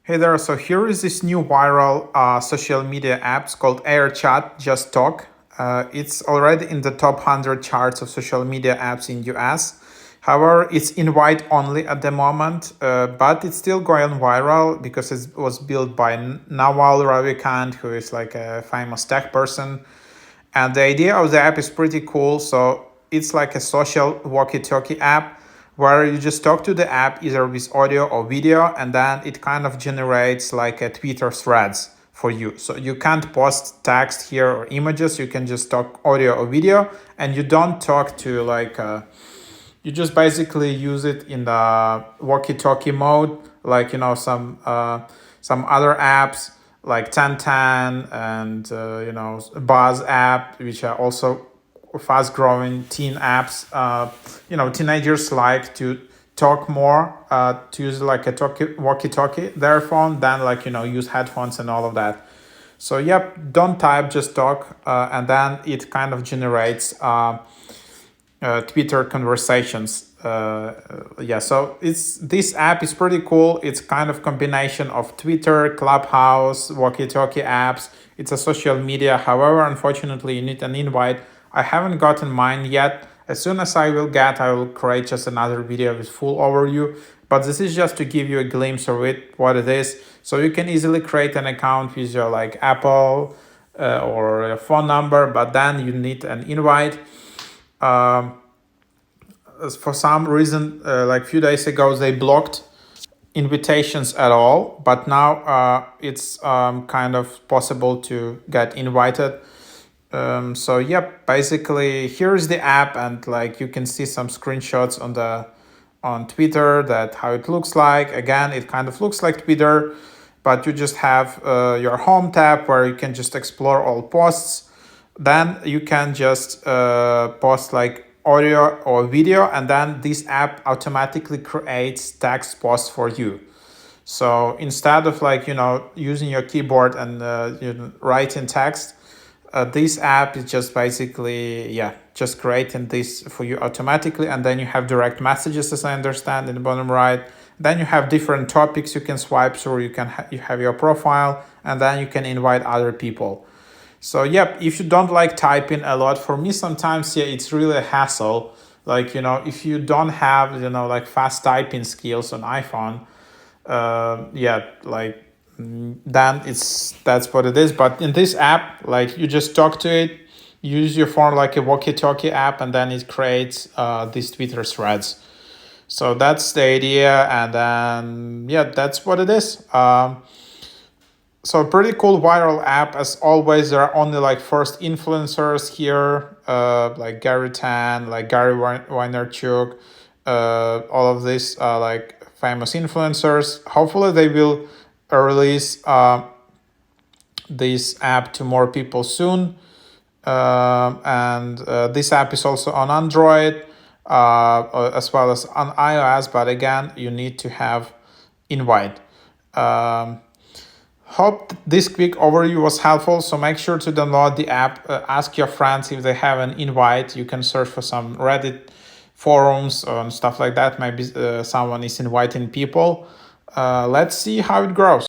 Hey there, so here is this new viral social media app called Airchat, Just Talk. It's already in the top 100 charts of social media apps in US. However, it's invite only at the moment, but it's still going viral because it was built by Nawal Ravikant, who is like a famous tech person. And the idea of the app is pretty cool. So it's like a social walkie-talkie app where you just talk to the app either with audio or video, and then it kind of generates like a Twitter threads for you. So you can't post text here or images. You can just talk audio or video, and you don't talk to you just basically use it in the walkie-talkie mode, like some other apps like 1010 and Buzz app, which are also fast-growing teen apps. Teenagers like to talk more, to use like a walkie-talkie their phone than use headphones and all of that. So yep, don't type, just talk, and then it kind of generates Twitter conversations. So this app is pretty cool. It's kind of combination of Twitter, Clubhouse, walkie-talkie apps. It's a social media. However, unfortunately, you need an invite. I haven't gotten mine yet. As soon as I will create just another video with full overview. But this is just to give you a glimpse of it, what it is. So you can easily create an account with your like Apple or a phone number, but then you need an invite. For some reason, like few days ago, they blocked invitations at all, but now it's kind of possible to get invited. So yep, basically here's the app, and like you can see some screenshots on Twitter that how it looks like. Again, it kind of looks like Twitter, but you just have your home tab where you can just explore all posts. Then you can just post like audio or video, and then this app automatically creates text posts for you. So instead of using your keyboard and writing text, this app is just basically just creating this for you automatically, and then you have direct messages, as I understand, in the bottom right. Then you have different topics you can swipe through. You have your profile, and then you can invite other people. So yep, if you don't like typing a lot, for me sometimes it's really a hassle. If you don't have fast typing skills on iPhone, then that's what it is. But in this app, like you just talk to it, use your phone like a walkie-talkie app, and then it creates these Twitter threads. So that's the idea, and then that's what it is. So pretty cool viral app. As always, there are only like first influencers here, like Gary Tan, like Gary Vaynerchuk, all of these like famous influencers. Hopefully they will release this app to more people soon. And this app is also on Android as well as on iOS, but again, you need to have invite. Hope this quick overview was helpful. So make sure to download the app. Ask your friends if they have an invite. You can search for some Reddit forums and stuff like that. Maybe someone is inviting people. Let's see how it grows.